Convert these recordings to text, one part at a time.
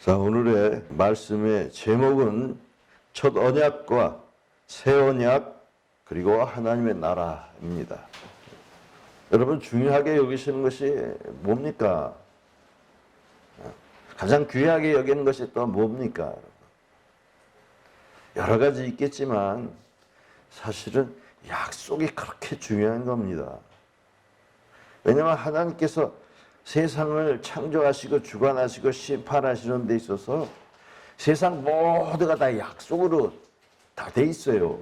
자, 오늘의 말씀의 제목은 첫 언약과 새 언약 그리고 하나님의 나라입니다. 여러분 중요하게 여기시는 것이 뭡니까? 가장 귀하게 여기는 것이 또 뭡니까? 여러 가지 있겠지만 사실은 약속이 그렇게 중요한 겁니다. 왜냐하면 하나님께서 세상을 창조하시고 주관하시고 심판하시는 데 있어서 세상 모두가 다 약속으로 다 돼 있어요.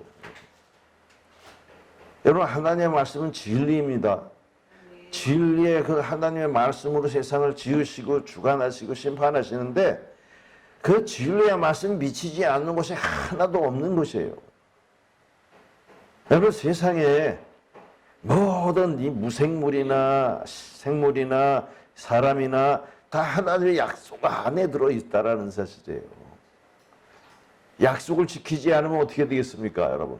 여러분 하나님의 말씀은 진리입니다. 진리의 그 하나님의 말씀으로 세상을 지으시고 주관하시고 심판하시는데 그 진리의 말씀이 미치지 않는 곳이 하나도 없는 것이에요. 여러분 세상에 모든 이 무생물이나 생물이나 사람이나 다 하나님의 약속 안에 들어있다라는 사실이에요. 약속을 지키지 않으면 어떻게 되겠습니까, 여러분?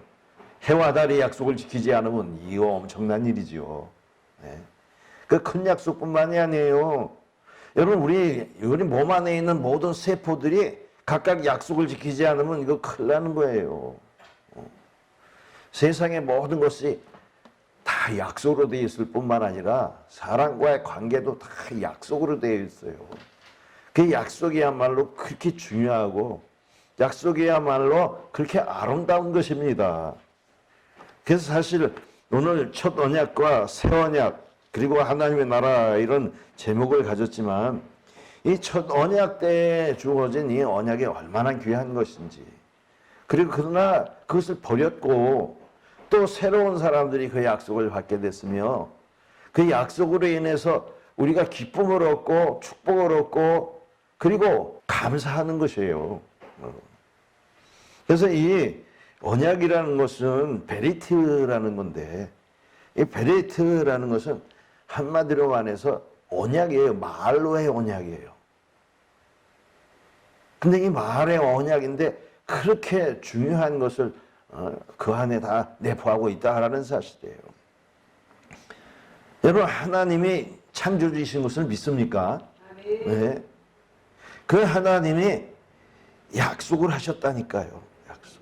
해와 달의 약속을 지키지 않으면 이거 엄청난 일이죠. 네. 그 큰 약속뿐만이 아니에요. 여러분 우리 몸 안에 있는 모든 세포들이 각각 약속을 지키지 않으면 이거 큰일 나는 거예요. 세상의 모든 것이 다 약속으로 되어 있을 뿐만 아니라 사람과의 관계도 다 약속으로 되어 있어요. 그 약속이야말로 그렇게 중요하고 약속이야말로 그렇게 아름다운 것입니다. 그래서 사실 오늘 첫 언약과 새 언약 그리고 하나님의 나라 이런 제목을 가졌지만 이 첫 언약 때 주어진 이 언약이 얼마나 귀한 것인지 그리고 그러나 그것을 버렸고 또 새로운 사람들이 그 약속을 받게 됐으며 그 약속으로 인해서 우리가 기쁨을 얻고 축복을 얻고 그리고 감사하는 것이에요. 그래서 이 언약이라는 것은 베리트라는 건데 이 베리트라는 것은 한마디로 말해서 언약이에요. 말로의 언약이에요. 근데 이 말의 언약인데 그렇게 중요한 것을 그 안에 다 내포하고 있다라는 사실이에요. 여러분 하나님이 창조주이신 것을 믿습니까? 네. 그 하나님이 약속을 하셨다니까요. 약속.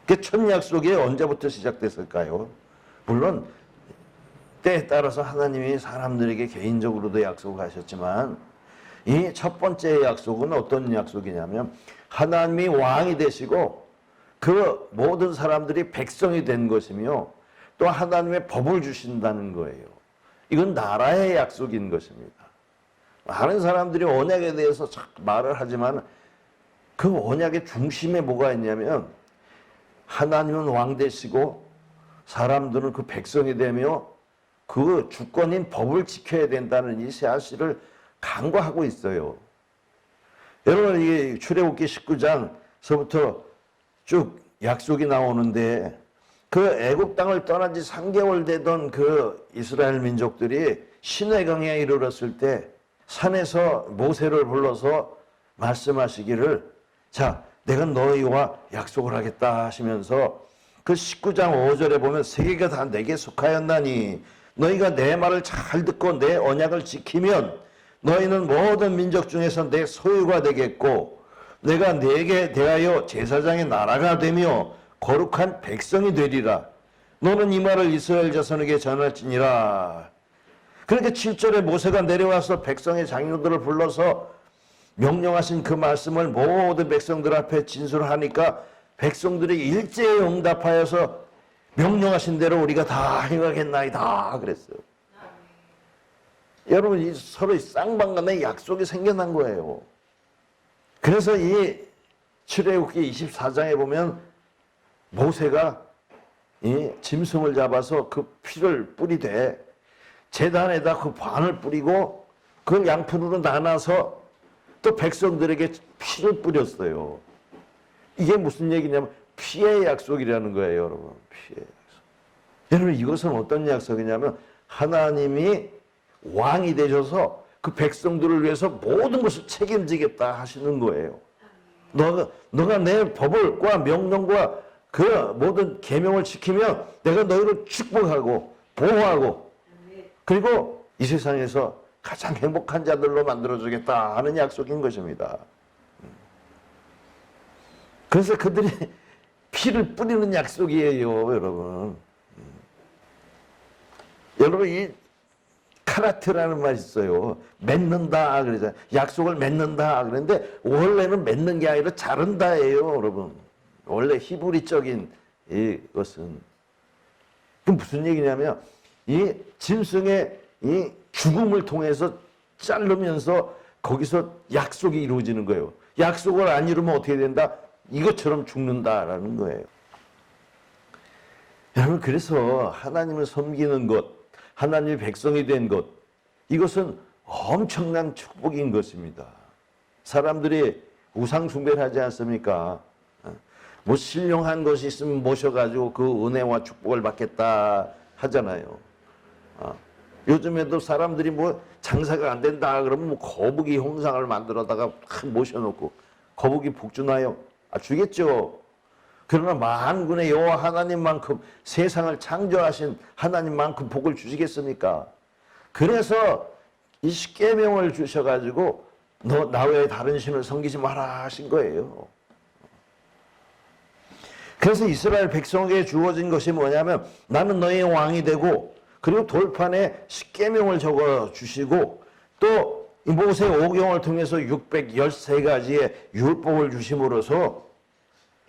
그 첫 약속이 언제부터 시작됐을까요? 물론 때에 따라서 하나님이 사람들에게 개인적으로도 약속을 하셨지만 이 첫 번째 약속은 어떤 약속이냐면 하나님이 왕이 되시고 그 모든 사람들이 백성이 된 것이며 또 하나님의 법을 주신다는 거예요. 이건 나라의 약속인 것입니다. 많은 사람들이 언약에 대해서 말을 하지만 그 언약의 중심에 뭐가 있냐면 하나님은 왕 되시고 사람들은 그 백성이 되며 그 주권인 법을 지켜야 된다는 이 사실을 강조하고 있어요. 여러분 이 출애굽기 19장서부터 쭉 약속이 나오는데 그 애굽 땅을 떠난 지 3개월 되던 그 이스라엘 민족들이 시내강에 이르렀을 때 산에서 모세를 불러서 말씀하시기를 자 내가 너희와 약속을 하겠다 하시면서 그 19장 5절에 보면 세계가 다 내게 속하였나니 너희가 내 말을 잘 듣고 내 언약을 지키면 너희는 모든 민족 중에서 내 소유가 되겠고 내가 네게 대하여 제사장의 나라가 되며 거룩한 백성이 되리라. 너는 이 말을 이스라엘 자손에게 전할지니라. 그렇게 7절에 모세가 내려와서 백성의 장로들을 불러서 명령하신 그 말씀을 모든 백성들 앞에 진술하니까 백성들이 일제히 응답하여서 명령하신 대로 우리가 다 행하겠나이다 그랬어요. 여러분 이 서로 쌍방간에 약속이 생겨난 거예요. 그래서 이 출애굽기 24장에 보면 모세가 이 짐승을 잡아서 그 피를 뿌리되 제단에다 그 반을 뿌리고 그걸 양푼으로 나눠서 또 백성들에게 피를 뿌렸어요. 이게 무슨 얘기냐면 피의 약속이라는 거예요, 여러분. 피의 약속. 여러분 이것은 어떤 약속이냐면 하나님이 왕이 되셔서 그 백성들을 위해서 모든 것을 책임지겠다 하시는 거예요. 너가 내 법을과 명령과 그 모든 계명을 지키면 내가 너희를 축복하고 보호하고 그리고 이 세상에서 가장 행복한 자들로 만들어주겠다 하는 약속인 것입니다. 그래서 그들이 피를 뿌리는 약속이에요, 여러분. 여러분, 이 카라트라는 말이 있어요. 맺는다 그러잖아요. 약속을 맺는다 그랬는데 원래는 맺는 게 아니라 자른다예요, 여러분. 원래 히브리적인 이것은. 그 무슨 얘기냐면 이 짐승의 이 죽음을 통해서 자르면서 거기서 약속이 이루어지는 거예요. 약속을 안 이루면 어떻게 된다? 이것처럼 죽는다라는 거예요. 여러분, 그래서 하나님을 섬기는 것, 하나님의 백성이 된 것, 이것은 엄청난 축복인 것입니다. 사람들이 우상 숭배를 하지 않습니까? 뭐 신령한 것이 있으면 모셔가지고 그 은혜와 축복을 받겠다 하잖아요. 요즘에도 사람들이 뭐 장사가 안 된다 그러면 뭐 거북이 형상을 만들어다가 모셔놓고 거북이 복 주나요? 주겠죠. 그러나 만군의 여호와 하나님만큼 세상을 창조하신 하나님만큼 복을 주시겠습니까? 그래서 이 십계명을 주셔가지고 너 나 외에 다른 신을 섬기지 마라 하신 거예요. 그래서 이스라엘 백성에게 주어진 것이 뭐냐면 나는 너의 왕이 되고 그리고 돌판에 십계명을 적어 주시고 또 모세 오경을 통해서 613가지의 율법을 주심으로써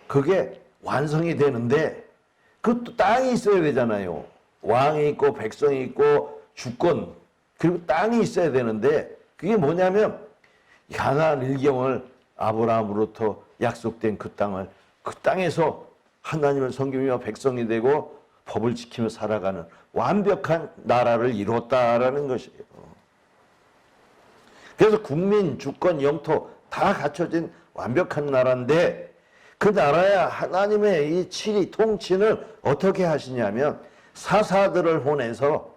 그게 완성이 되는데 그 땅이 있어야 되잖아요. 왕이 있고 백성이 있고 주권 그리고 땅이 있어야 되는데 그게 뭐냐면 가나안 일경을 아브라함으로부터 약속된 그 땅을 그 땅에서 하나님을 섬기며 백성이 되고 법을 지키며 살아가는 완벽한 나라를 이뤘다라는 것이에요. 그래서 국민, 주권, 영토 다 갖춰진 완벽한 나라인데 그 나라에 하나님의 이 치리, 통치는 어떻게 하시냐면 사사들을 보내서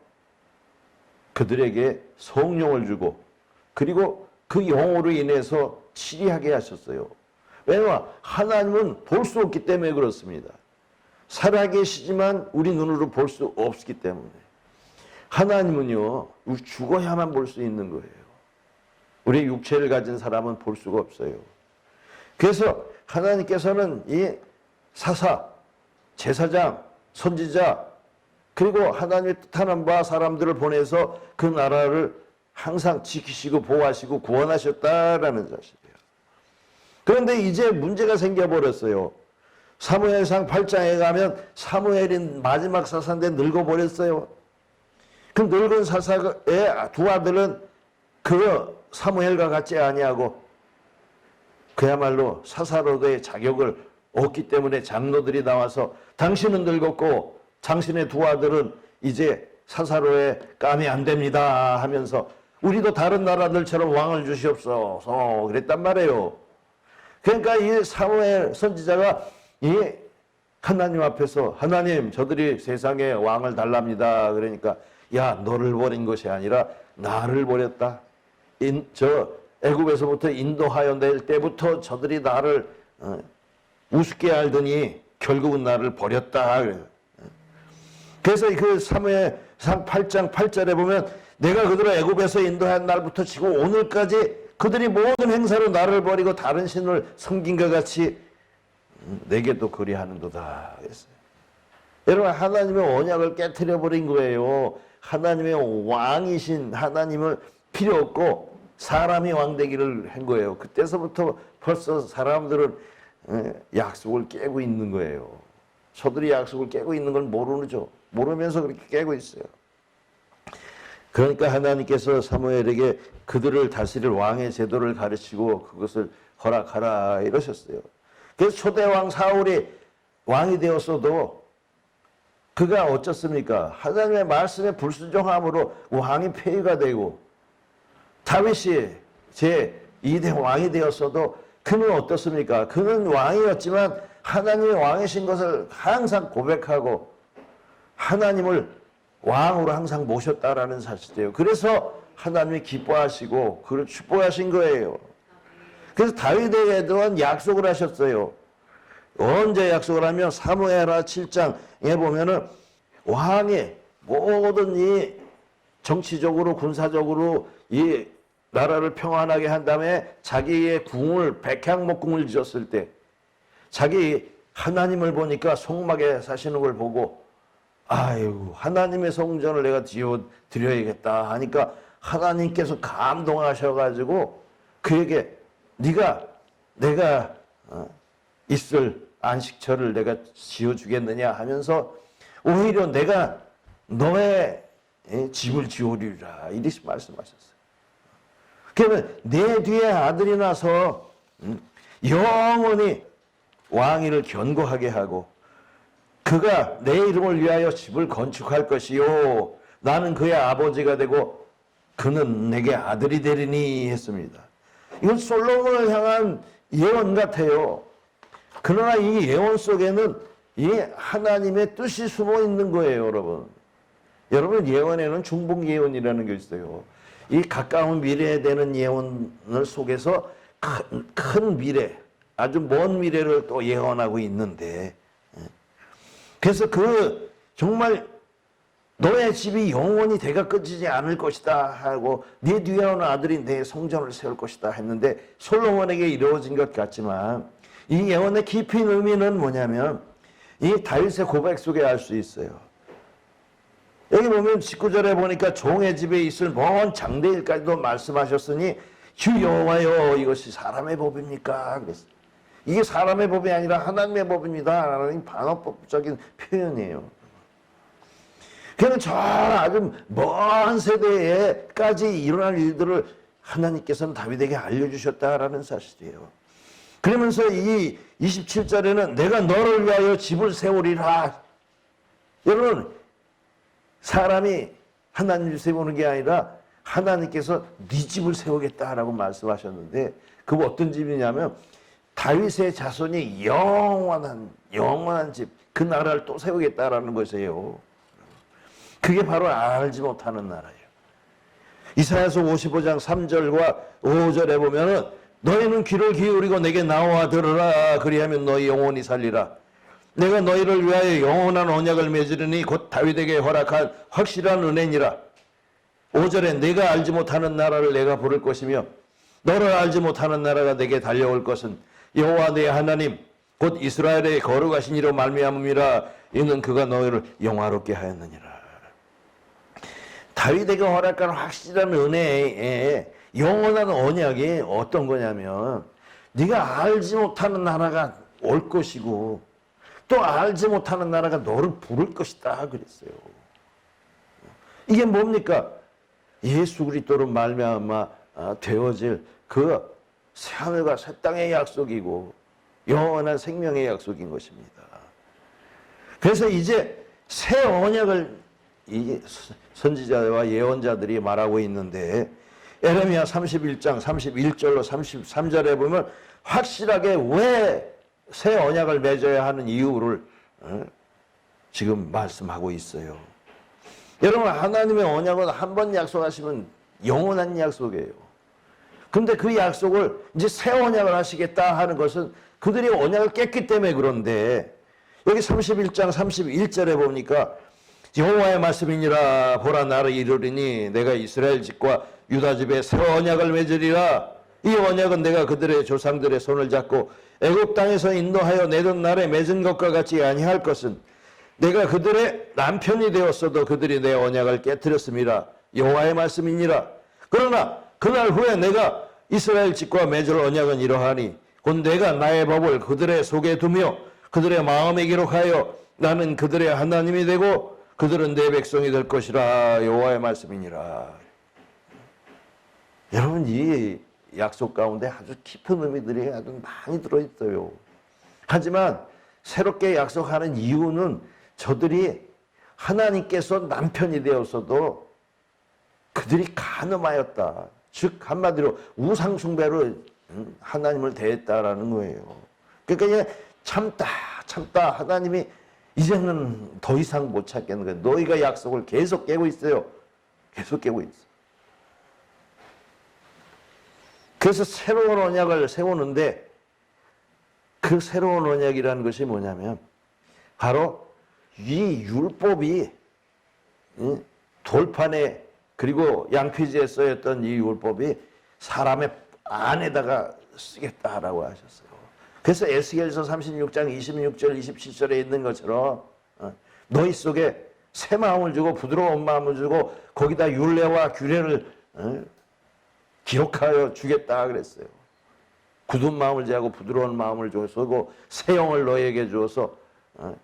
그들에게 성령을 주고 그리고 그 영으로 인해서 치리하게 하셨어요. 왜냐하면 하나님은 볼 수 없기 때문에 그렇습니다. 살아계시지만 우리 눈으로 볼 수 없기 때문에. 하나님은요, 죽어야만 볼 수 있는 거예요. 우리 육체를 가진 사람은 볼 수가 없어요. 그래서 하나님께서는 이 사사, 제사장, 선지자, 그리고 하나님의 뜻하는 바 사람들을 보내서 그 나라를 항상 지키시고 보호하시고 구원하셨다라는 사실이에요. 그런데 이제 문제가 생겨버렸어요. 사무엘상 8장에 가면 사무엘인 마지막 사사인데 늙어버렸어요. 그 늙은 사사의 두 아들은 그 사무엘과 같지 아니하고 그야말로 사사로서의 자격을 얻기 때문에 장로들이 나와서 당신은 늙었고 당신의 두 아들은 이제 사사로에 감이 안 됩니다 하면서 우리도 다른 나라들처럼 왕을 주시옵소서 그랬단 말이에요. 그러니까 이 사무엘 선지자가 이 하나님 앞에서 하나님 저들이 세상에 왕을 달랍니다. 그러니까 야 너를 버린 것이 아니라 나를 버렸다. 저 애굽에서부터 인도하여 낼 때부터 저들이 나를 우습게 알더니 결국은 나를 버렸다. 그래서 그 사무엘상 8장 8절에 보면 내가 그들을 애굽에서 인도한 날부터 지고 오늘까지 그들이 모든 행사로 나를 버리고 다른 신을 섬긴 것 같이 내게도 그리하는도다 그랬어요. 여러분 하나님의 언약을 깨트려 버린 거예요. 하나님의 왕이신 하나님을 필요 없고 사람이 왕 되기를 한 거예요. 그때서부터 벌써 사람들은 약속을 깨고 있는 거예요. 저들이 약속을 깨고 있는 걸 모르죠. 모르면서 그렇게 깨고 있어요. 그러니까 하나님께서 사무엘에게 그들을 다스릴 왕의 제도를 가르치고 그것을 허락하라 이러셨어요. 그래서 초대왕 사울이 왕이 되었어도 그가 어쩌습니까? 하나님의 말씀에 불순종함으로 왕이 폐위가 되고 다윗이 제2대 왕이 되었어도 그는 어떻습니까? 그는 왕이었지만 하나님의 왕이신 것을 항상 고백하고 하나님을 왕으로 항상 모셨다라는 사실이에요. 그래서 하나님이 기뻐하시고 그를 축복하신 거예요. 그래서 다윗에게 또한 약속을 하셨어요. 언제 약속을 하면 사무엘하 7장에 보면은 왕이 모든 이 정치적으로 군사적으로 이 나라를 평안하게 한 다음에 자기의 궁을 백향목궁을 지었을 때 자기 하나님을 보니까 성막에 사시는 걸 보고 아이고 하나님의 성전을 내가 지어드려야겠다 하니까 하나님께서 감동하셔가지고 그에게 내가 있을 안식처를 내가 지어주겠느냐 하면서 오히려 내가 너의 집을 지으리라 이렇게 말씀하셨어요. 그러면 내 뒤에 아들이 나서 영원히 왕위를 견고하게 하고 그가 내 이름을 위하여 집을 건축할 것이요 나는 그의 아버지가 되고 그는 내게 아들이 되리니 했습니다. 이건 솔로몬을 향한 예언 같아요. 그러나 이 예언 속에는 이 하나님의 뜻이 숨어 있는 거예요, 여러분. 여러분 예언에는 중복 예언이라는 게 있어요. 이 가까운 미래에 되는 예언을 속에서 큰 미래, 아주 먼 미래를 또 예언하고 있는데, 그래서 정말 너의 집이 영원히 대가 끊지지 않을 것이다 하고 네 뒤에 오는 아들이 내 성전을 세울 것이다 했는데 솔로몬에게 이루어진 것 같지만 이 예언의 깊은 의미는 뭐냐면 이 다윗의 고백 속에 알 수 있어요. 여기 보면 19절에 보니까 종의 집에 있을 먼 장대일까지도 말씀하셨으니 주 여호와여 이것이 사람의 법입니까? 그랬어요. 이게 사람의 법이 아니라 하나님의 법입니다 라는 반어법적인 표현이에요. 그냥 저 아주 먼 세대에까지 일어날 일들을 하나님께서는 다윗에게 알려주셨다라는 사실이에요. 그러면서 이 27절에는 내가 너를 위하여 집을 세우리라. 여러분 사람이 하나님을 세우는 게 아니라 하나님께서 네 집을 세우겠다라고 말씀하셨는데 그거 어떤 집이냐면 다윗의 자손이 영원한 집, 그 나라를 또 세우겠다라는 것이에요. 그게 바로 알지 못하는 나라예요. 이사야서 55장 3절과 5절에 보면은 너희는 귀를 기울이고 내게 나와 들으라. 그리하면 너희 영원히 살리라. 내가 너희를 위하여 영원한 언약을 맺으리니 곧 다윗에게 허락한 확실한 은혜니라. 5절에 내가 알지 못하는 나라를 내가 부를 것이며 너를 알지 못하는 나라가 내게 달려올 것은 여호와 내 하나님 곧 이스라엘의 거룩하신 이로 말미암음이라. 이는 그가 너희를 영화롭게 하였느니라. 다윗에게 허락한 확실한 은혜에 영원한 언약이 어떤 거냐면 네가 알지 못하는 나라가 올 것이고 또 알지 못하는 나라가 너를 부를 것이다 그랬어요. 이게 뭡니까? 예수 그리스도로 말미암아 되어질 그 새하늘과 새 땅의 약속이고 영원한 생명의 약속인 것입니다. 그래서 이제 새 언약을 이 선지자와 예언자들이 말하고 있는데 에레미야 31장 31절로 33절에 보면 확실하게 왜 새 언약을 맺어야 하는 이유를 지금 말씀하고 있어요. 여러분 하나님의 언약은 한 번 약속하시면 영원한 약속이에요. 그런데 그 약속을 이제 새 언약을 하시겠다 하는 것은 그들이 언약을 깼기 때문에 그런데 여기 31장 31절에 보니까 여호와의 말씀이니라. 보라 나를 이루리니 내가 이스라엘 집과 유다 집에 새 언약을 맺으리라. 이 언약은 내가 그들의 조상들의 손을 잡고 애굽 땅에서 인도하여 내던 날에 맺은 것과 같이 아니할 것은 내가 그들의 남편이 되었어도 그들이 내 언약을 깨뜨렸음이라. 여호와의 말씀이니라. 그러나 그날 후에 내가 이스라엘 집과 맺을 언약은 이러하니 곧 내가 나의 법을 그들의 속에 두며 그들의 마음에 기록하여 나는 그들의 하나님이 되고 그들은 내 백성이 될 것이라. 여호와의 말씀이니라. 여러분 이 약속 가운데 아주 깊은 의미들이 아주 많이 들어있어요. 하지만 새롭게 약속하는 이유는 저들이 하나님께서 남편이 되었어도 그들이 간음하였다. 즉 한마디로 우상 숭배로 하나님을 대했다라는 거예요. 그러니까 참다 하나님이 이제는 더 이상 못 참겠는 거예요. 너희가 약속을 계속 깨고 있어요. 계속 깨고 있어. 그래서 새로운 언약을 세우는데 그 새로운 언약이라는 것이 뭐냐면 바로 이 율법이 돌판에 그리고 양피지에 쓰였던 이 율법이 사람의 안에다가 쓰겠다라고 하셨어요. 그래서 에스겔서 36장 26절 27절에 있는 것처럼 너희 속에 새 마음을 주고 부드러운 마음을 주고 거기다 율례와 규례를 기록하여 주겠다 그랬어요. 굳은 마음을 제하고 부드러운 마음을 주어서 새 영을 너희에게 주어서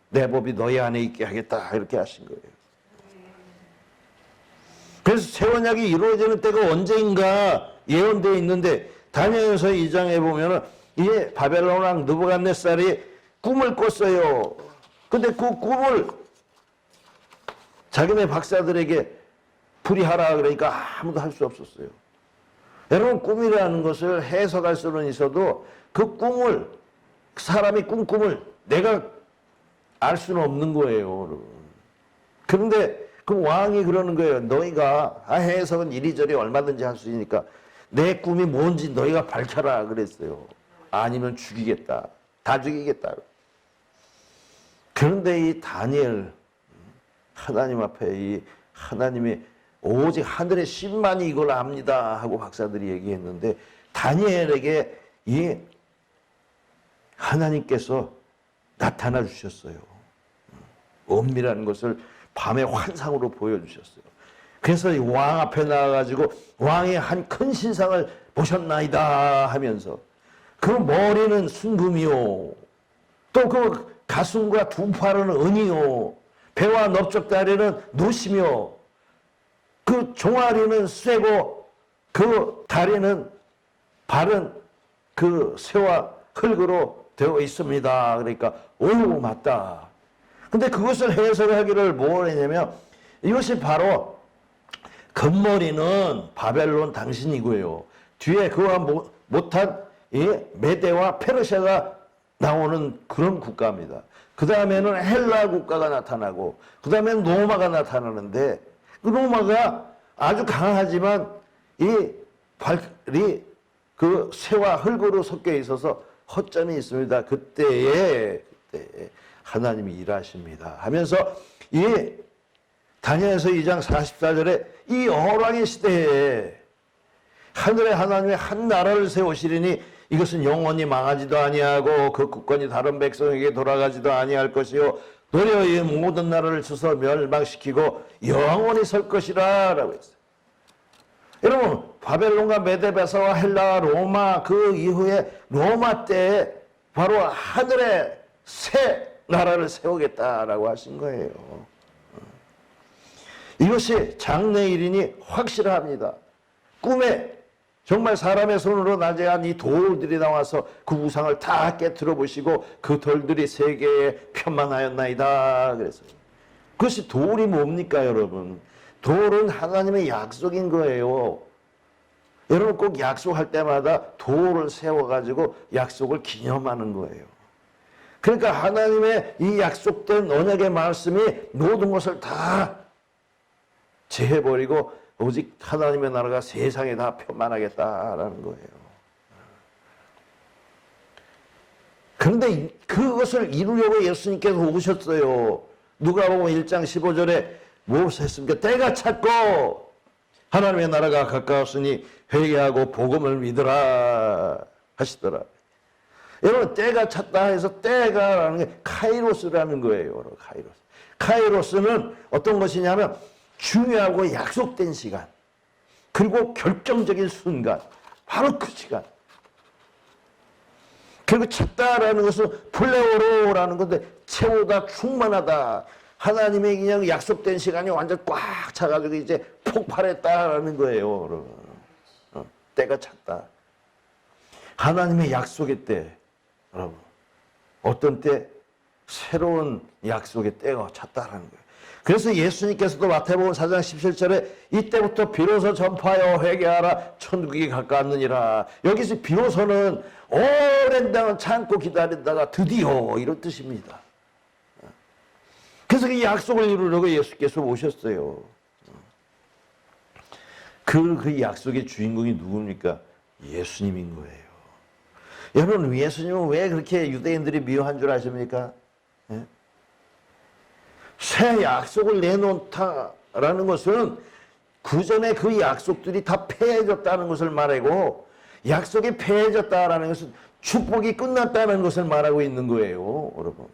내 법이 너희 안에 있게 하겠다 이렇게 하신 거예요. 그래서 새 언약이 이루어지는 때가 언제인가 예언되어 있는데 다니엘서 2장에 보면은 이 바벨론 왕 느부갓네살이 꿈을 꿨어요. 근데 그 꿈을 자기네 박사들에게 풀이하라 그러니까 아무도 할 수 없었어요. 여러분 꿈이라는 것을 해석할 수는 있어도 그 꿈을 사람이 꾼 꿈을 내가 알 수는 없는 거예요. 여러분. 그런데 그 왕이 그러는 거예요. 너희가 해석은 이리저리 얼마든지 할 수 있으니까 내 꿈이 뭔지 너희가 밝혀라 그랬어요. 아니면 죽이겠다. 다 죽이겠다. 그런데 이 다니엘 하나님 앞에 이 하나님이 오직 하늘의 신만이 이걸 압니다 하고 박사들이 얘기했는데 다니엘에게 이 하나님께서 나타나 주셨어요. 엄밀한 것을 밤의 환상으로 보여주셨어요. 그래서 왕 앞에 나와가지고 왕의 한 큰 신상을 보셨나이다 하면서 그 머리는 순금이요 또 그 가슴과 두 팔은 은이요 배와 넓적다리는 노시며 그 종아리는 쇠고 그 다리는 발은 그 쇠와 흙으로 되어 있습니다. 그러니까 오 맞다. 근데 그것을 해석하기를 뭘 했냐면 이것이 바로 금머리는 바벨론 당신이고요. 뒤에 그와 못한 메대와 페르시아가 나오는 그런 국가입니다. 그 다음에는 헬라 국가가 나타나고 그 다음에는 로마가 나타나는데 그 로마가 아주 강하지만 이 발이 그 쇠와 흙으로 섞여 있어서 허점이 있습니다. 그때에 하나님이 일하십니다 하면서 이 다니엘서 2장 44절에 이 어랑의 시대에 하늘의 하나님의 한 나라를 세우시리니 이것은 영원히 망하지도 아니하고 그 국권이 다른 백성에게 돌아가지도 아니할 것이요 도리어 모든 나라를 쳐서 멸망시키고 영원히 설 것이라 라고 했어요. 여러분 바벨론과 메데베사와 헬라와 로마 그 이후에 로마 때에 바로 하늘의 새 나라를 세우겠다라고 하신 거예요. 이것이 장래일이니 확실합니다. 꿈에 정말 사람의 손으로 나제한 이 돌들이 나와서 그 우상을 다 깨트려 보시고 그 돌들이 세계에 편만하였나이다 그랬어요. 그것이 돌이 뭡니까 여러분? 돌은 하나님의 약속인 거예요. 여러분 꼭 약속할 때마다 돌을 세워가지고 약속을 기념하는 거예요. 그러니까 하나님의 이 약속된 언약의 말씀이 모든 것을 다 제해버리고 오직 하나님의 나라가 세상에 다 편만하겠다라는 거예요. 그런데 그것을 이루려고 예수님께서 오셨어요. 누가복음 1장 15절에 무엇을 했습니까? 때가 찼고 하나님의 나라가 가까웠으니 회개하고 복음을 믿으라 하시더라. 여러분 때가 찼다 해서 때가라는 게 카이로스라는 거예요. 카이로스. 카이로스는 어떤 것이냐면 중요하고 약속된 시간 그리고 결정적인 순간 바로 그 시간 그리고 찼다라는 것은 플레오로라는 건데 채우다 충만하다 하나님의 그냥 약속된 시간이 완전 꽉 차가지고 이제 폭발했다라는 거예요. 여러분. 때가 찼다 하나님의 약속의 때 여러분 어떤 때 새로운 약속의 때가 찼다라는 거예요. 그래서 예수님께서도 마태복음 4장 17절에 이때부터 비로소 전파하여 회개하라 천국이 가까웠느니라. 여기서 비로소는 오랜 동안 참고 기다리다가 드디어 이런 뜻입니다. 그래서 그 약속을 이루려고 예수께서 오셨어요. 그 약속의 주인공이 누굽니까? 예수님인 거예요. 여러분 예수님은 왜 그렇게 유대인들이 미워한 줄 아십니까? 예? 새 약속을 내놓다라는 것은 그전에 그 약속들이 다 폐해졌다는 것을 말하고 약속이 폐해졌다라는 것은 축복이 끝났다는 것을 말하고 있는 거예요, 여러분.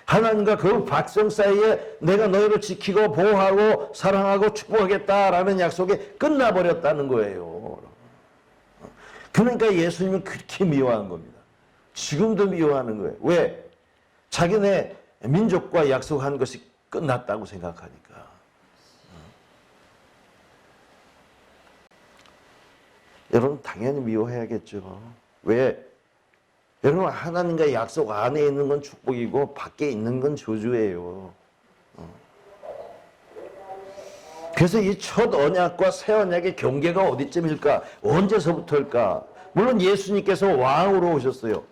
하나님과 그 백성 사이에 내가 너희를 지키고 보호하고 사랑하고 축복하겠다라는 약속이 끝나버렸다는 거예요. 그러니까 예수님은 그렇게 미워한 겁니다. 지금도 미워하는 거예요. 왜? 자기네 민족과 약속한 것이 끝났다고 생각하니까. 여러분 당연히 미워해야겠죠. 왜? 여러분 하나님과 약속 안에 있는 건 축복이고 밖에 있는 건 저주예요. 그래서 이 첫 언약과 새 언약의 경계가 어디쯤일까? 언제서부터일까? 물론 예수님께서 왕으로 오셨어요.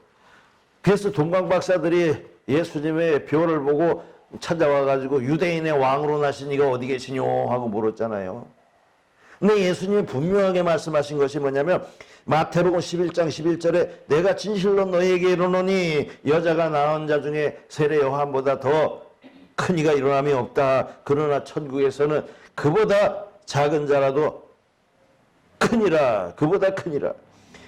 그래서 동방박사들이 예수님의 벼를 보고 찾아와가지고 유대인의 왕으로 나신 이가 어디 계시뇨 하고 물었잖아요. 근데 예수님이 분명하게 말씀하신 것이 뭐냐면 마태복음 11장 11절에 내가 진실로 너희에게 이르노니 여자가 낳은 자 중에 세례 요한보다 더 큰 이가 일어남이 없다. 그러나 천국에서는 그보다 작은 자라도 크니라. 그보다 크니라.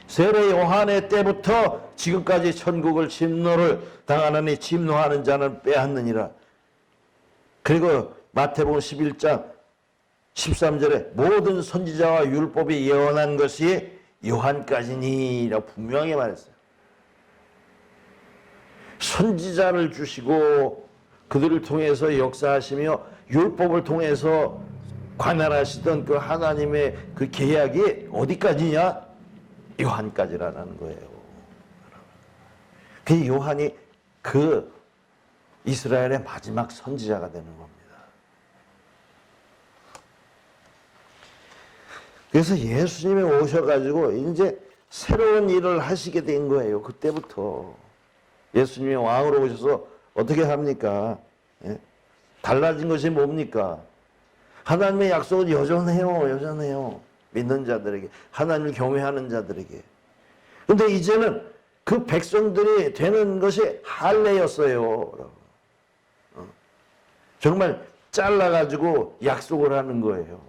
세례 요한의 때부터 지금까지 천국을 침노를 당하느니 침노하는 자는 빼앗느니라. 그리고 마태복음 11장 13절에 모든 선지자와 율법이 예언한 것이 요한까지니라고 분명히 말했어요. 선지자를 주시고 그들을 통해서 역사하시며 율법을 통해서 관할하시던 그 하나님의 그 계약이 어디까지냐? 요한까지라는 거예요. 그 요한이 그 이스라엘의 마지막 선지자가 되는 겁니다. 그래서 예수님이 오셔가지고 이제 새로운 일을 하시게 된 거예요. 그때부터. 예수님이 왕으로 오셔서 어떻게 합니까? 예? 달라진 것이 뭡니까? 하나님의 약속은 여전해요. 여전해요. 믿는 자들에게. 하나님을 경외하는 자들에게. 근데 이제는 그 백성들이 되는 것이 할례였어요. 정말 잘라가지고 약속을 하는 거예요.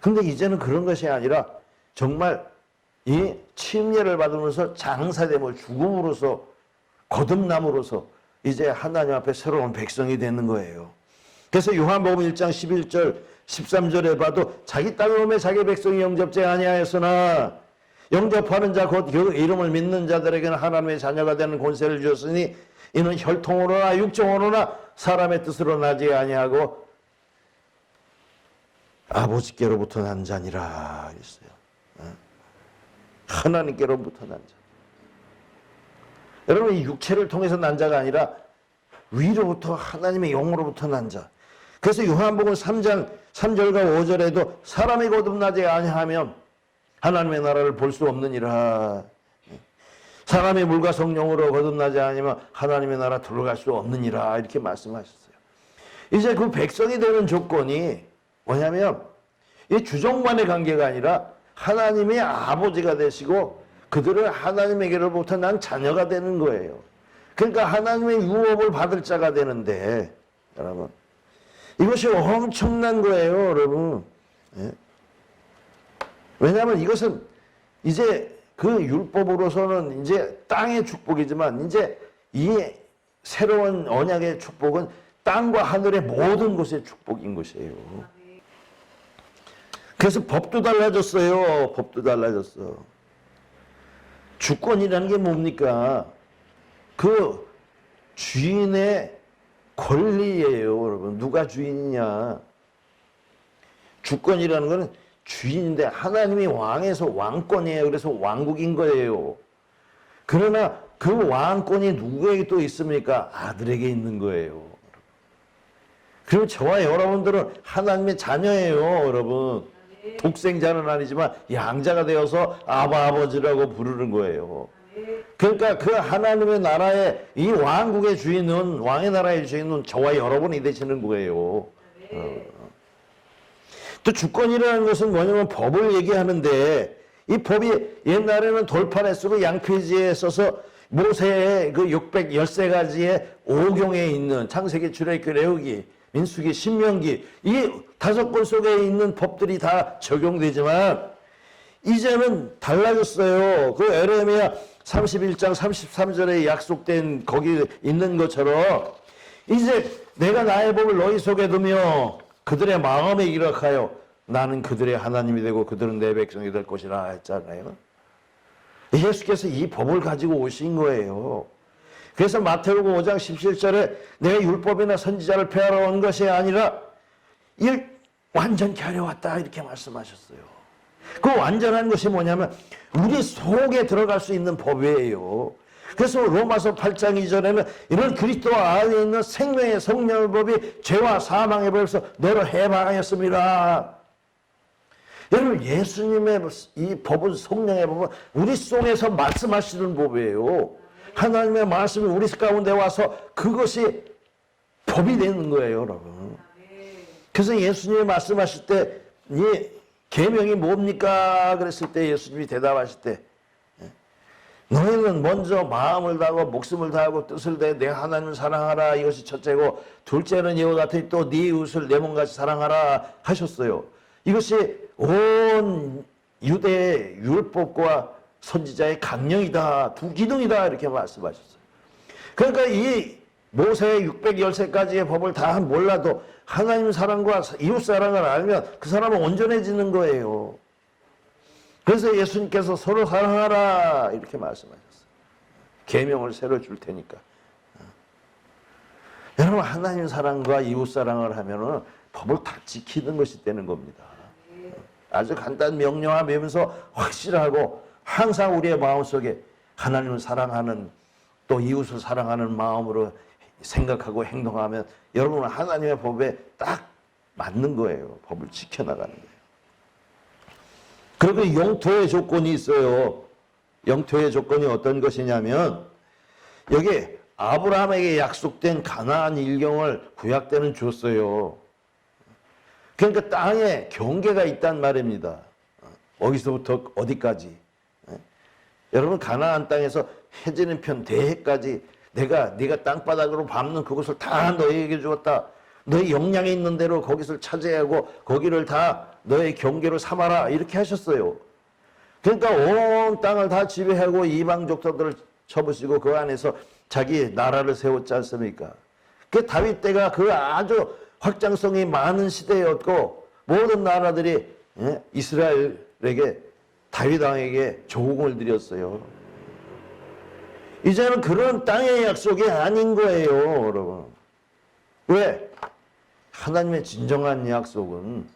근데 이제는 그런 것이 아니라 정말 이 침례를 받으면서 장사됨을 죽음으로써 거듭남으로써 이제 하나님 앞에 새로운 백성이 되는 거예요. 그래서 요한복음 1장 11절 13절에 봐도 자기 땅을 오매 자기 백성이 영접지 아니하였으나 영접하는 자 곧 그 이름을 믿는 자들에게는 하나님의 자녀가 되는 권세를 주었으니 이는 혈통으로나 육정으로나 사람의 뜻으로 나지 아니하고 아버지께로부터 난 자니라 했어요. 하나님께로부터 난 자. 여러분 이 육체를 통해서 난 자가 아니라 위로부터 하나님의 영으로부터 난 자. 그래서 요한복음 3장 3절과 5절에도 사람이 거듭나지 아니하면 하나님의 나라를 볼 수 없느니라. 사람이 물과 성령으로 거듭나지 아니면 하나님의 나라 들어갈 수 없느니라 이렇게 말씀하셨어요. 이제 그 백성이 되는 조건이 뭐냐면 이 주종만의 관계가 아니라 하나님의 아버지가 되시고 그들은 하나님에게로부터 난 자녀가 되는 거예요. 그러니까 하나님의 유업을 받을 자가 되는데 여러분 이것이 엄청난 거예요. 여러분. 예? 왜냐하면 이것은 이제 그 율법으로서는 이제 땅의 축복이지만 이제 이 새로운 언약의 축복은 땅과 하늘의 모든 것의 축복인 것이에요. 그래서 법도 달라졌어요. 법도 달라졌어. 주권이라는 게 뭡니까? 그 주인의 권리예요, 여러분. 누가 주인이냐? 주권이라는 것은 주인인데 하나님이 왕에서 왕권이에요. 그래서 왕국인 거예요. 그러나 그 왕권이 누구에게 또 있습니까? 아들에게 있는 거예요. 그리고 저와 여러분들은 하나님의 자녀예요, 여러분. 독생자는 아니지만 양자가 되어서 아버지라고 부르는 거예요. 그러니까 그 하나님의 나라의 이 왕국의 주인은 왕의 나라의 주인은 저와 여러분이 되시는 거예요. 또 주권이라는 것은 뭐냐면 법을 얘기하는데 이 법이 옛날에는 돌판에 쓰고 양표지에 써서 모세의 그 613가지의 오경에 있는 창세기, 출애굽기, 레위기, 민수기, 신명기 이 5권 속에 있는 법들이 다 적용되지만 이제는 달라졌어요. 그 에레미야 31장 33절에 약속된 거기 있는 것처럼 이제 내가 나의 법을 너희 속에 두며 그들의 마음에 기록하여 나는 그들의 하나님이 되고 그들은 내 백성이 될 것이라 했잖아요. 예수께서 이 법을 가지고 오신 거예요. 그래서 마태복음 5장 17절에 내가 율법이나 선지자를 폐하러 온 것이 아니라 완전케 하려 왔다 이렇게 말씀하셨어요. 그 완전한 것이 뭐냐면 우리 속에 들어갈 수 있는 법이에요. 그래서 로마서 8장 2절에는 이런 그리스도 안에 있는 생명의 성령의 법이 죄와 사망의 법에서 너를 해방하였습니다. 여러분 예수님의 이 법은 성령의 법은 우리 속에서 말씀하시는 법이에요. 하나님의 말씀이 우리 가운데 와서 그것이 법이 되는 거예요, 여러분. 그래서 예수님이 말씀하실 때 이 계명이 뭡니까? 그랬을 때 예수님이 대답하실 때 너희는 먼저 마음을 다하고 목숨을 다하고 뜻을 다해 내 하나님을 사랑하라 이것이 첫째고 둘째는 이와 같으니 또 네 이웃을 내 몸같이 사랑하라 하셨어요. 이것이 온 유대의 율법과 선지자의 강령이다. 두 기둥이다. 이렇게 말씀하셨어요. 그러니까 이 모세의 613가지의 법을 다 몰라도 하나님 사랑과 이웃 사랑을 알면 그 사람은 온전해지는 거예요. 그래서 예수님께서 서로 사랑하라 이렇게 말씀하셨어요. 계명을 새로 줄 테니까. 여러분 하나님 사랑과 이웃 사랑을 하면은 법을 다 지키는 것이 되는 겁니다. 아주 간단 명료하면서 확실하고 항상 우리의 마음속에 하나님을 사랑하는 또 이웃을 사랑하는 마음으로 생각하고 행동하면 여러분은 하나님의 법에 딱 맞는 거예요. 법을 지켜나가는 거예요. 그리고 영토의 조건이 있어요. 영토의 조건이 어떤 것이냐면 여기 아브라함에게 약속된 가나안 일경을 구약 때는 줬어요. 그러니까 땅에 경계가 있단 말입니다. 어디서부터 어디까지. 여러분 가나안 땅에서 해지는 편 대해까지 네가 땅바닥으로 밟는 그것을 다 너희에게 주었다. 너희 역량에 있는 대로 거기서 차지하고 거기를 다 너의 경계로 삼아라 이렇게 하셨어요. 그러니까 온 땅을 다 지배하고 이방 족속들을 쳐부시고 그 안에서 자기 나라를 세웠지 않습니까? 그 다윗 때가 그 아주 확장성이 많은 시대였고 모든 나라들이 이스라엘에게 다윗 왕에게 조공을 드렸어요. 이제는 그런 땅의 약속이 아닌 거예요, 여러분. 왜? 하나님의 진정한 약속은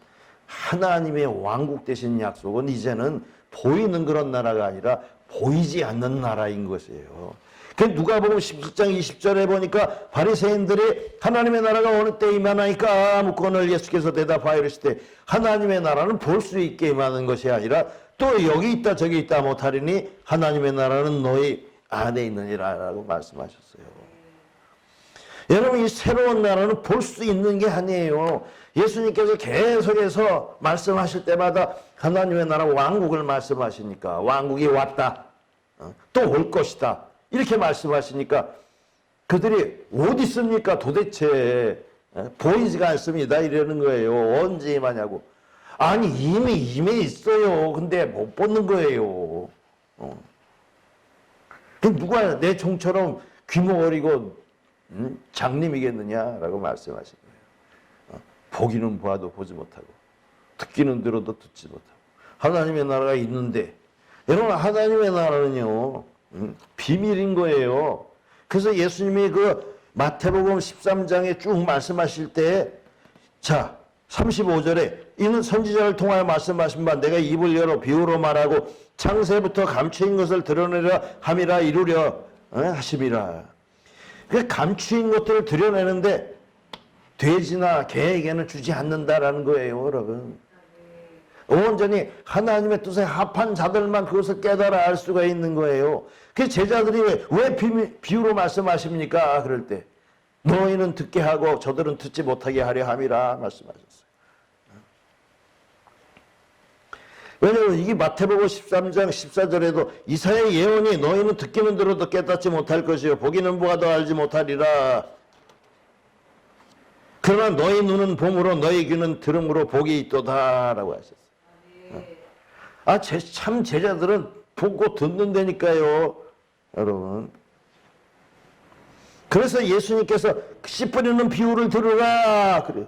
하나님의 왕국 되신 약속은 이제는 보이는 그런 나라가 아니라 보이지 않는 나라인 것이에요. 그 누가복음 17장 20절에 보니까 바리새인들이 하나님의 나라가 어느 때 임하나이까 묻거늘 예수께서 대답하여 이르시되 하나님의 나라는 볼 수 있게 임하는 것이 아니라 또 여기 있다 저기 있다 못하리니 하나님의 나라는 너희 안에 있느니라 라고 말씀하셨어요. 여러분 이 새로운 나라는 볼 수 있는 게 아니에요. 예수님께서 계속해서 말씀하실 때마다 하나님의 나라 왕국을 말씀하시니까 왕국이 왔다. 또 올 것이다. 이렇게 말씀하시니까 그들이 어디 있습니까? 도대체 보이지가 않습니다. 이러는 거예요. 언제 임하냐고. 아니 이미 있어요. 근데 못 보는 거예요. 누가 내 종처럼 귀모 어리고 장님이겠느냐라고 말씀하신 거예요. 보기는 보아도 보지 못하고 듣기는 들어도 듣지 못하고 하나님의 나라가 있는데 여러분 하나님의 나라는요 비밀인 거예요. 그래서 예수님이 그 마태복음 13장에 쭉 말씀하실 때 자 35절에 이는 선지자를 통하여 말씀하신 바 내가 입을 열어 비유로 말하고 창세부터 감추인 것을 드러내려 함이라 이루려 하심이라. 그 감추인 것들을 드러내는데 돼지나 개에게는 주지 않는다라는 거예요, 여러분. 온전히 하나님의 뜻에 합한 자들만 그것을 깨달아 알 수가 있는 거예요. 그 제자들이 왜 비유로 말씀하십니까? 그럴 때 너희는 듣게 하고 저들은 듣지 못하게 하려 함이라 말씀하셨어요. 왜냐하면 이게 마태복음 13장 14절에도 이사야의 예언이 너희는 듣기는 들어도 깨닫지 못할 것이요 보기는 보아도 알지 못하리라. 그러나 너희 눈은 봄으로 너희 귀는 들음으로 복이 있도다 라고 하셨어요. 참 제자들은 보고 듣는다니까요. 여러분. 그래서 예수님께서 씨 뿌리는 비유를 들으라 그래요.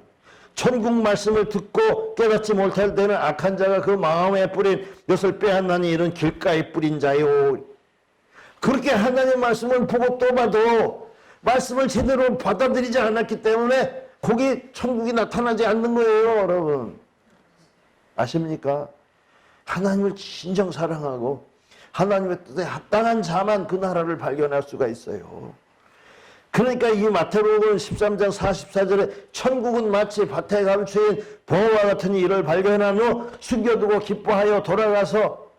천국 말씀을 듣고 깨닫지 못할 때는 악한 자가 그 마음에 뿌린 엿을 빼앗나니 이런 길가에 뿌린 자요. 그렇게 하나님의 말씀을 보고 또 봐도 말씀을 제대로 받아들이지 않았기 때문에 거기 천국이 나타나지 않는 거예요, 여러분. 아십니까? 하나님을 진정 사랑하고 하나님의 뜻에 합당한 자만 그 나라를 발견할 수가 있어요. 그러니까 이 마태복음 13장 44절에 천국은 마치 밭에 감추인 붕어와 같은 이를 발견한 후 숨겨두고 기뻐하여 돌아가서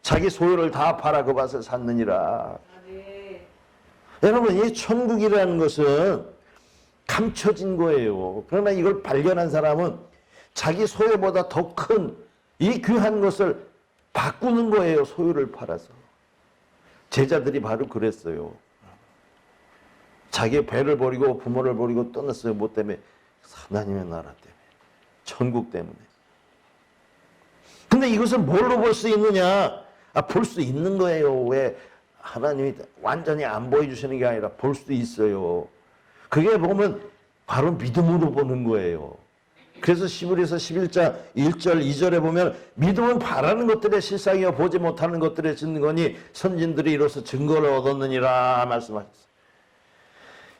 자기 소유를 다 팔아 그 밭을 샀느니라. 네. 여러분, 이 천국이라는 것은 감춰진 거예요. 그러나 이걸 발견한 사람은 자기 소유보다 더 큰 이 귀한 것을 바꾸는 거예요. 소유를 팔아서. 제자들이 바로 그랬어요. 자기 배를 버리고 부모를 버리고 떠났어요. 뭐 때문에? 하나님의 나라 때문에. 천국 때문에. 근데 이것을 뭘로 볼 수 있느냐? 볼 수 있는 거예요. 왜? 하나님이 완전히 안 보여주시는 게 아니라 볼 수 있어요. 그게 보면 바로 믿음으로 보는 거예요. 그래서 시브리서 11장 1절 2절에 보면 믿음은 바라는 것들의 실상이요 보지 못하는 것들의 증거니 선진들이 이로써 증거를 얻었느니라 말씀하셨어요.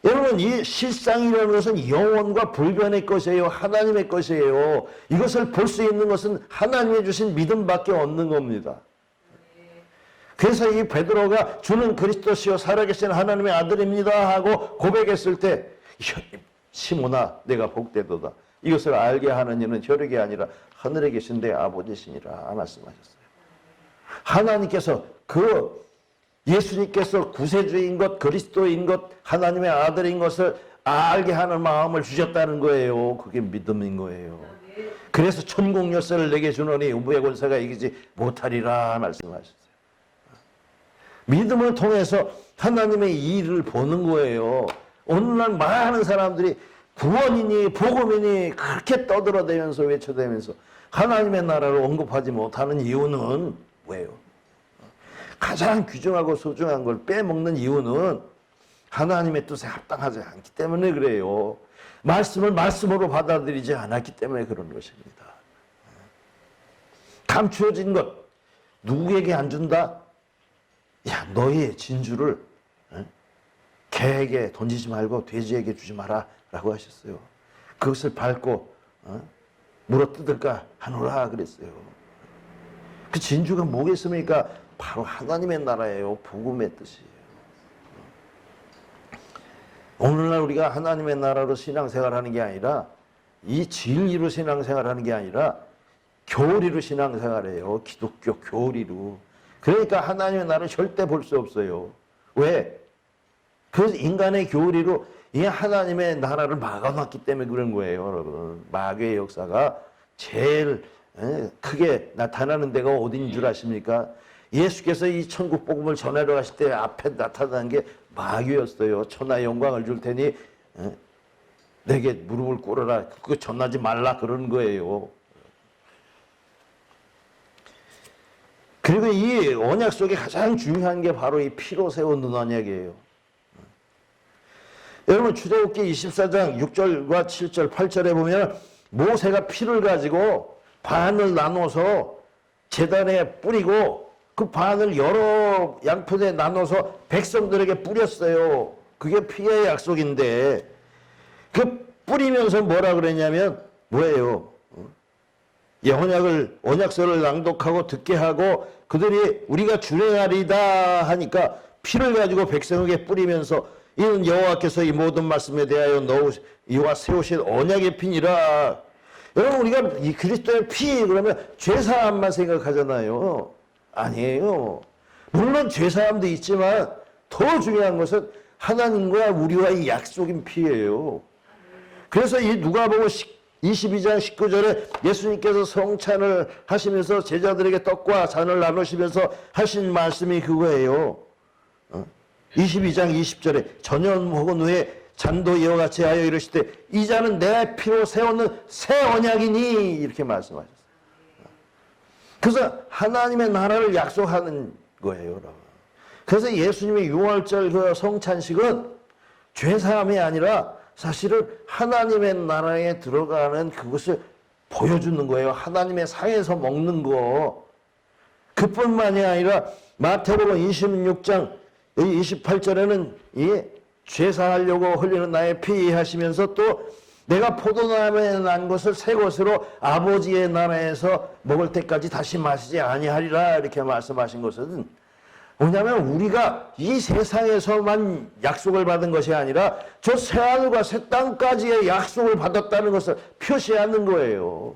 여러분, 이 실상이라는 것은 영원과 불변의 것이에요. 하나님의 것이에요. 이것을 볼 수 있는 것은 하나님이 주신 믿음밖에 없는 겁니다. 그래서 이 베드로가 주는 그리스도시요 살아계신 하나님의 아들입니다 하고 고백했을 때 시몬아 내가 복되도다. 이것을 알게 하는 이는 혈육이 아니라 하늘에 계신 내 아버지시니라 말씀하셨어요. 하나님께서 예수님께서 구세주인 것, 그리스도인 것, 하나님의 아들인 것을 알게 하는 마음을 주셨다는 거예요. 그게 믿음인 거예요. 그래서 천국 열쇠를 내게 주노니 우부의 권세가 이기지 못하리라 말씀하셨어요. 믿음을 통해서 하나님의 일을 보는 거예요. 오늘날 많은 사람들이 구원이니 복음이니 그렇게 떠들어대면서 외쳐대면서 하나님의 나라를 언급하지 못하는 이유는 왜요? 가장 귀중하고 소중한 걸 빼먹는 이유는 하나님의 뜻에 합당하지 않기 때문에 그래요. 말씀을 말씀으로 받아들이지 않았기 때문에 그런 것입니다. 감추어진 것 누구에게 안 준다? 야, 너의 진주를 개에게 던지지 말고 돼지에게 주지 마라 라고 하셨어요. 그것을 밟고 물어뜯을까 하노라 그랬어요. 그 진주가 뭐겠습니까? 바로 하나님의 나라예요. 복음의 뜻이에요. 오늘날 우리가 하나님의 나라로 신앙생활하는 게 아니라 이 진리로 신앙생활하는 게 아니라 교리로 신앙생활해요. 기독교 교리로. 그러니까 하나님의 나라를 절대 볼 수 없어요. 왜? 그래서 인간의 교리로 이 하나님의 나라를 막아놨기 때문에 그런 거예요, 여러분. 마귀의 역사가 제일 크게 나타나는 데가 어딘 줄 아십니까? 예수께서 이 천국 복음을 전하러 가실 때 앞에 나타난 게 마귀였어요. 천하의 영광을 줄 테니 내게 무릎을 꿇어라. 그거 전하지 말라 그러는 거예요. 그리고 이 언약 속에 가장 중요한 게 바로 이 피로 세운 언약이에요. 여러분 출애굽기 24장 6절과 7절 8절에 보면 모세가 피를 가지고 반을 나눠서 제단에 뿌리고 그 반을 여러 양편에 나눠서 백성들에게 뿌렸어요. 그게 피의 약속인데 그 뿌리면서 뭐라 그랬냐면 뭐예요? 언약서를 낭독하고 듣게 하고 그들이 우리가 준행하리다 하니까 피를 가지고 백성에게 뿌리면서 이는 여호와께서 이 모든 말씀에 대하여 이와 세우신 언약의 피니라. 여러분 우리가 이 그리스도의 피 그러면 죄사함만 생각하잖아요. 아니에요. 물론 죄사함도 있지만 더 중요한 것은 하나님과 우리와의 약속인 피예요. 그래서 이 누가복음 22장 19절에 예수님께서 성찬을 하시면서 제자들에게 떡과 잔을 나누시면서 하신 말씀이 그거예요. 22장 20절에 전염 혹은 후에 잔도 이와 같이 하여 이르시되 이 잔은 내 피로 세우는 새 언약이니 이렇게 말씀하셨어요. 그래서 하나님의 나라를 약속하는 거예요, 여러분. 그래서 예수님의 유월절 그 성찬식은 죄사함이 아니라 사실은 하나님의 나라에 들어가는 그것을 보여주는 거예요. 하나님의 상에서 먹는 거. 그뿐만이 아니라 마태복음 26장 28절에는 이 죄사하려고 흘리는 나의 피 하시면서 또 내가 포도나무에 난 것을 새 것으로 아버지의 나라에서 먹을 때까지 다시 마시지 아니하리라 이렇게 말씀하신 것은 뭐냐면 우리가 이 세상에서만 약속을 받은 것이 아니라 저 새하늘과 새 땅까지의 약속을 받았다는 것을 표시하는 거예요.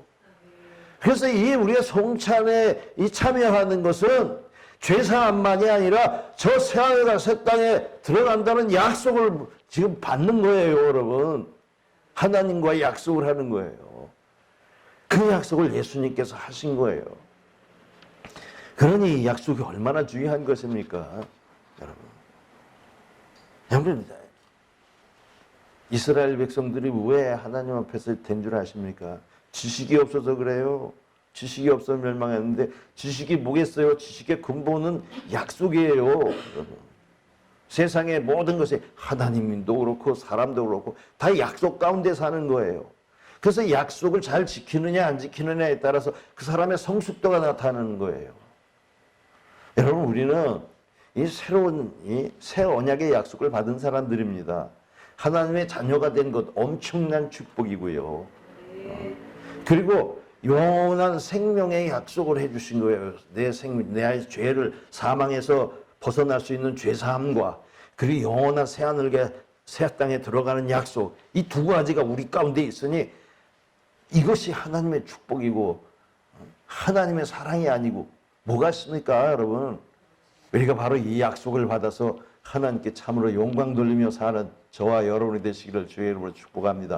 그래서 이 우리가 성찬에 이 참여하는 것은 죄사함만이 아니라 저 새하늘과 새 땅에 들어간다는 약속을 지금 받는 거예요, 여러분. 하나님과 약속을 하는 거예요. 그 약속을 예수님께서 하신 거예요. 그러니 이 약속이 얼마나 중요한 것입니까? 여러분, 이스라엘 백성들이 왜 하나님 앞에서 된 줄 아십니까? 지식이 없어서 그래요. 지식이 없어서 멸망했는데 지식이 뭐겠어요? 지식의 근본은 약속이에요. 여러분. 세상의 모든 것이 하나님도 그렇고 사람도 그렇고 다 약속 가운데 사는 거예요. 그래서 약속을 잘 지키느냐 안 지키느냐에 따라서 그 사람의 성숙도가 나타나는 거예요. 여러분, 우리는 이 새로운 이 새 언약의 약속을 받은 사람들입니다. 하나님의 자녀가 된 것 엄청난 축복이고요. 그리고 영원한 생명의 약속을 해주신 거예요. 내 죄를 사망에서 벗어날 수 있는 죄사함과 그리고 영원한 새하늘과 새 땅에 들어가는 약속, 이 두 가지가 우리 가운데 있으니 이것이 하나님의 축복이고 하나님의 사랑이 아니고 뭐가 있습니까, 여러분? 우리가 바로 이 약속을 받아서 하나님께 참으로 영광 돌리며 사는 저와 여러분이 되시기를 주의 이름으로 축복합니다.